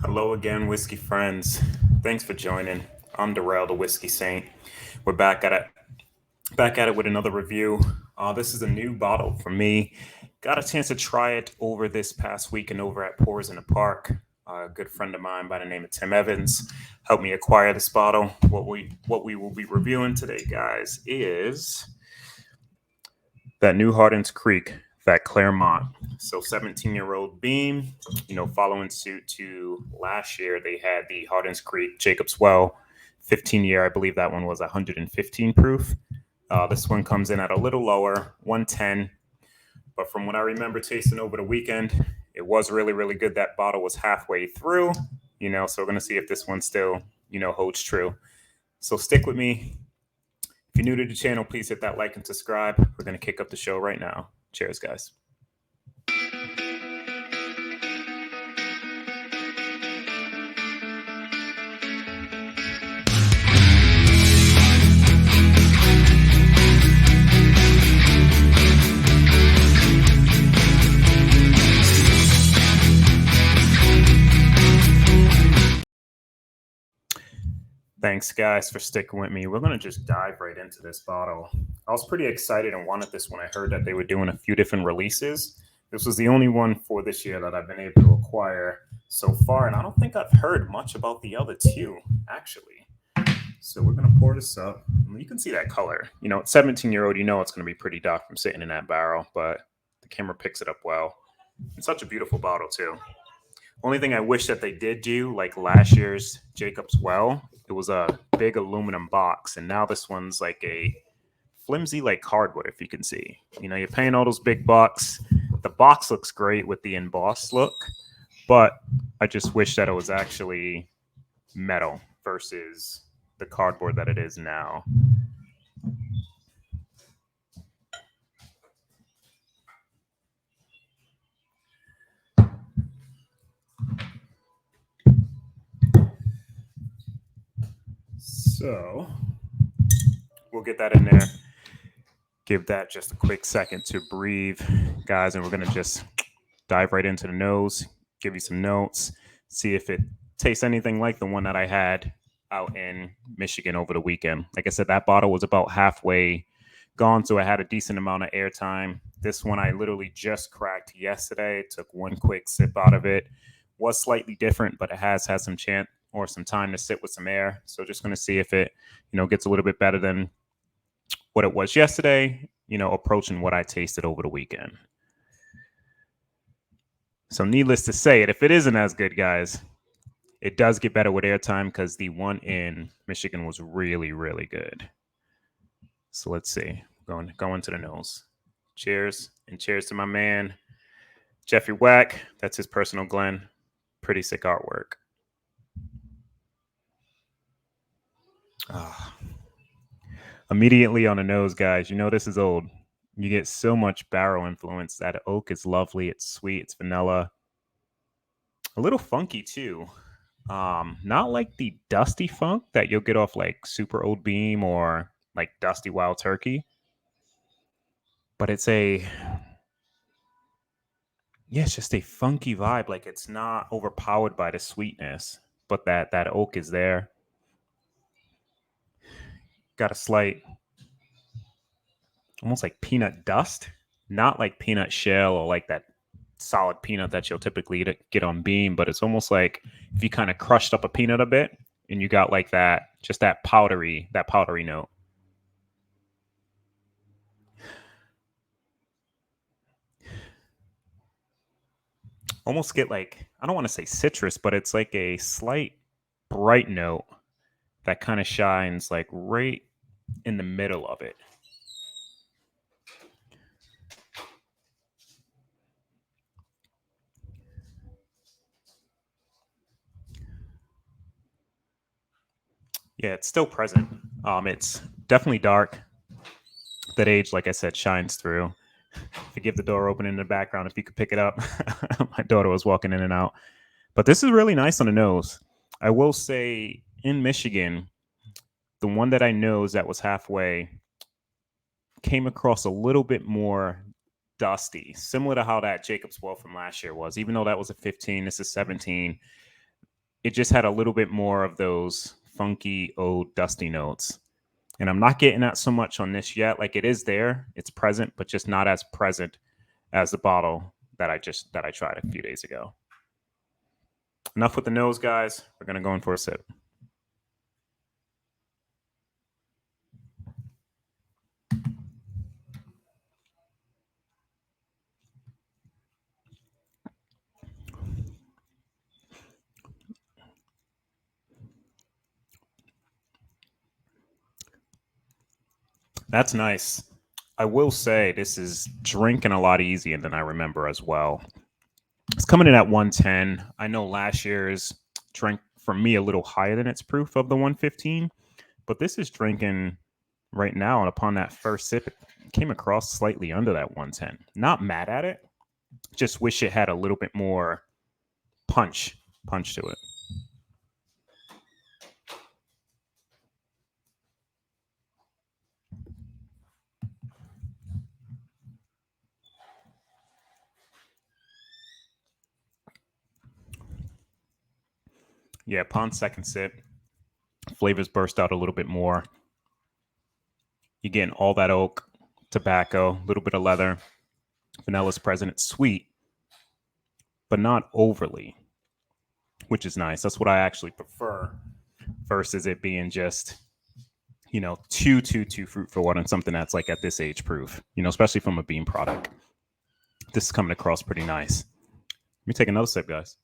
Hello again, whiskey friends. Thanks for joining. I'm Durell, the whiskey saint. We're back at it with another review. This is a new bottle for me. Got a chance to try it over this past weekend over at Pours in the Park. A good friend of mine by the name of Tim Evans helped me acquire this bottle. What we will be reviewing today, guys, is that New Hardens Creek, that Clermont. So 17-year-old Beam, following suit to last year, they had the Hardens Creek Jacob's Well 15-year. I believe that one was 115 proof. This one comes in at a little lower, 110. But from what I remember tasting over the weekend, it was really, really good. That bottle was halfway through, so we're going to see if this one still, holds true. So stick with me. If you're new to the channel, please hit that like and subscribe. We're going to kick up the show right now. Cheers, guys. Thanks, guys, for sticking with me. We're going to just dive right into this bottle. I was pretty excited and wanted this when I heard that they were doing a few different releases. This was the only one for this year that I've been able to acquire so far, and I don't think I've heard much about the other two, actually. So we're going to pour this up. You can see that color. 17-year-old, it's going to be pretty dark from sitting in that barrel, but the camera picks it up well. It's such a beautiful bottle, too. Only thing I wish that they did do, like last year's Jacob's Well, it was a big aluminum box, and now this one's like a flimsy, like cardboard, if you can see. You're paying all those big bucks. The box looks great with the embossed look, but I just wish that it was actually metal versus the cardboard that it is now. So we'll get that in there. Give that just a quick second to breathe, guys, and we're going to just dive right into the nose, give you some notes, see if it tastes anything like the one that I had out in Michigan over the weekend. Like I said, that bottle was about halfway gone, so I had a decent amount of airtime. This one I literally just cracked yesterday. Took one quick sip out of it. Was slightly different, but it has had some chance or some time to sit with some air. So just going to see if it, gets a little bit better than what it was yesterday, approaching what I tasted over the weekend. So needless to say, if it isn't as good, guys, it does get better with airtime because the one in Michigan was really, really good. So let's see. Going to the nose. Cheers. And cheers to my man, Jeffrey Wack. That's his personal Glen. Pretty sick artwork. Immediately on the nose, guys. This is old. You get so much barrel influence. That oak is lovely. It's sweet. It's vanilla. A little funky too. Not like the dusty funk that you'll get off like Super Old Beam or like Dusty Wild Turkey. But it's just a funky vibe. Like it's not overpowered by the sweetness, but that oak is there. Got a slight, almost like peanut dust, not like peanut shell or like that solid peanut that you'll typically get on Beam, but it's almost like if you kind of crushed up a peanut a bit and you got like that, just that powdery note. Almost get like, I don't want to say citrus, but it's like a slight bright note that kind of shines like right in the middle of it. Yeah, it's still present. It's definitely dark. That age, like I said, shines through. Forgive the door open in the background if you could pick it up. My daughter was walking in and out. But this is really nice on the nose. I will say in Michigan, the one that I nose that was halfway came across a little bit more dusty, similar to how that Jacob's Well from last year was. Even though that was a 15, this is 17. it just had a little bit more of those funky old dusty notes. And I'm not getting that so much on this yet. Like, it is there, it's present, but just not as present as the bottle that I tried a few days ago. Enough with the nose, guys. We're gonna go in for a sip. That's nice. I will say this is drinking a lot easier than I remember as well. It's coming in at 110. I know last year's drank for me a little higher than its proof of the 115, but this is drinking right now. And upon that first sip, it came across slightly under that 110. Not mad at it. Just wish it had a little bit more punch to it. Yeah, upon second sip, flavors burst out a little bit more. You're getting all that oak, tobacco, a little bit of leather, vanilla's present. It's sweet, but not overly, which is nice. That's what I actually prefer versus it being just, too fruit for what, and something that's like at this age proof, especially from a bean product. This is coming across pretty nice. Let me take another sip, guys.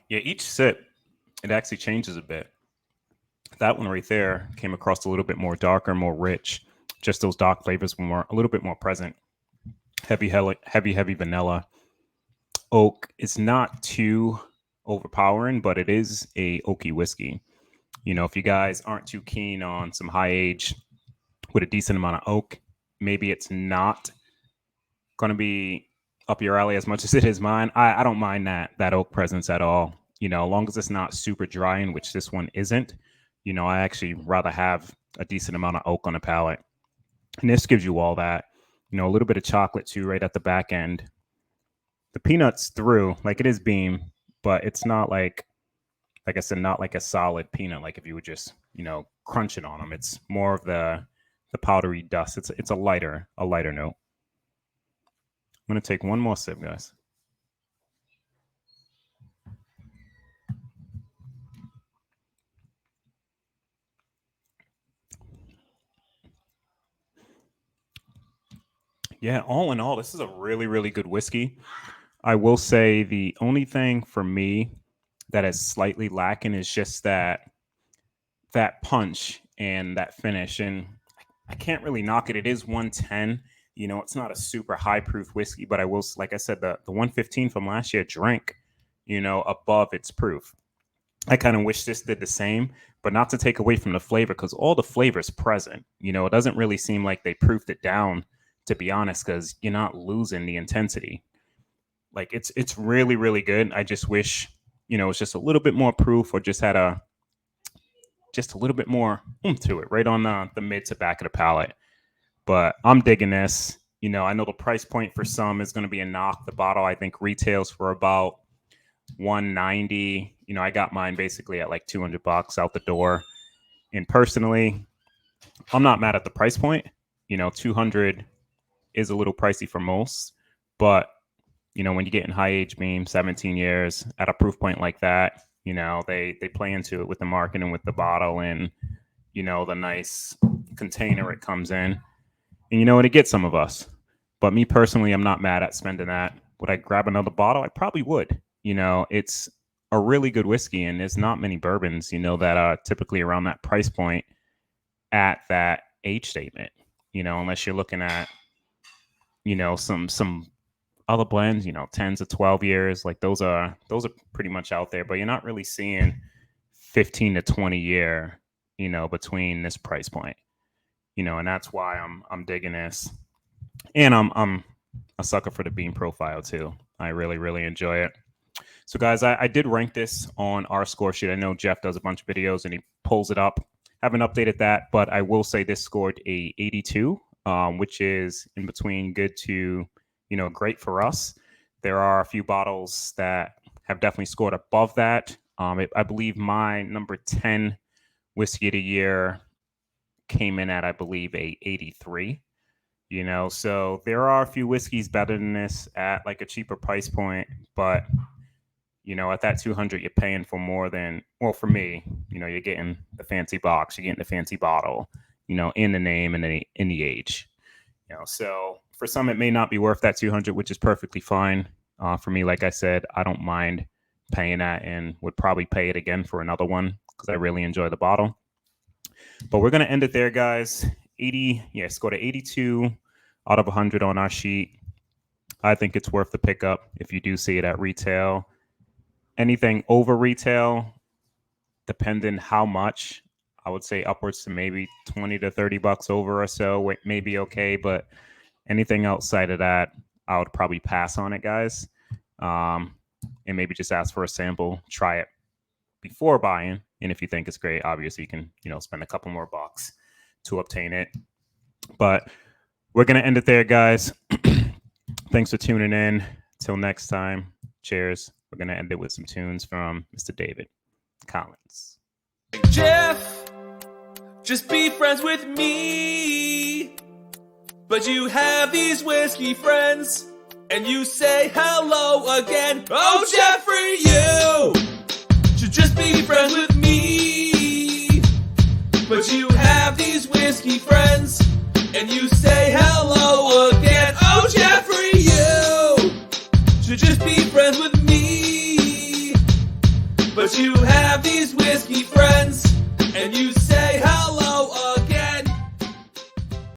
Yeah, each sip, it actually changes a bit. That one right there came across a little bit more darker, more rich. Just those dark flavors were a little bit more present. Heavy vanilla. Oak is not too overpowering, but it is a oaky whiskey. If you guys aren't too keen on some high age with a decent amount of oak, maybe it's not going to be up your alley as much as it is mine. I don't mind that oak presence at all. As long as it's not super dry, in which this one isn't. I actually rather have a decent amount of oak on the palate, and this gives you all that. A little bit of chocolate too, right at the back end. The peanuts through, like it is beam, but it's not like I said, not like a solid peanut. Like if you would just crunch it on them, it's more of the powdery dust. It's a lighter note. I'm gonna take one more sip, guys. Yeah, all in all, this is a really, really good whiskey. I will say the only thing for me that is slightly lacking is just that punch and that finish. And I can't really knock it. It is 110. It's not a super high proof whiskey, but I will, like I said, the 115 from last year drank, above its proof. I kind of wish this did the same, but not to take away from the flavor, because all the flavor is present. It doesn't really seem like they proofed it down, to be honest, because you're not losing the intensity. Like it's really, really good. I just wish, it's just a little bit more proof, or just a little bit more oomph to it, right on the mid to back of the palate. But I'm digging this. I know the price point for some is going to be a knock. The bottle, I think, retails for about 190. I got mine basically at like $200 out the door. And personally, I'm not mad at the price point. 200 is a little pricey for most, but when you get in high age beam, 17 years at a proof point like that, they play into it with the marketing, with the bottle, and the nice container it comes in, and it gets some of us. But me personally, I'm not mad at spending that. Would I grab another bottle? I probably would. It's a really good whiskey, and there's not many bourbons, that are typically around that price point at that age statement. Unless you're looking at, some other blends, 10 to 12 years. Like those are pretty much out there, but you're not really seeing 15 to 20 year, between this price point. And that's why I'm digging this. And I'm a sucker for the bean profile too. I really, really enjoy it. So, guys, I did rank this on our score sheet. I know Jeff does a bunch of videos and he pulls it up. Haven't updated that, but I will say this scored a 82, which is in between good to, great for us. There are a few bottles that have definitely scored above that. I believe my number 10 whiskey of the year came in at, I believe, a 83. So there are a few whiskeys better than this at like a cheaper price point, but at that 200, you're paying for more than, well, for me, you're getting the fancy box, you're getting the fancy bottle, in the name and in the age, so for some, it may not be worth that 200, which is perfectly fine. For me, like I said, I don't mind paying that and would probably pay it again for another one because I really enjoy the bottle. But we're going to end it there, guys. Scored an 82 out of 100 on our sheet. I think it's worth the pickup if you do see it at retail. Anything over retail, depending how much, I would say upwards to maybe 20 to 30 bucks over or so, maybe okay. But anything outside of that, I would probably pass on it, guys. And maybe just ask for a sample, try it before buying. And if you think it's great, obviously you can, spend a couple more bucks to obtain it. But we're going to end it there, guys. Thanks for tuning in. Till next time, cheers. We're going to end it with some tunes from Mr. David Collins. Jeff, just be friends with me. But you have these whiskey friends, and you say hello again. Oh, Jeffrey, you should just be friends with me. But you have these whiskey friends, and you say hello again. Oh, Jeffrey, you should just be friends with me. But you have these whiskey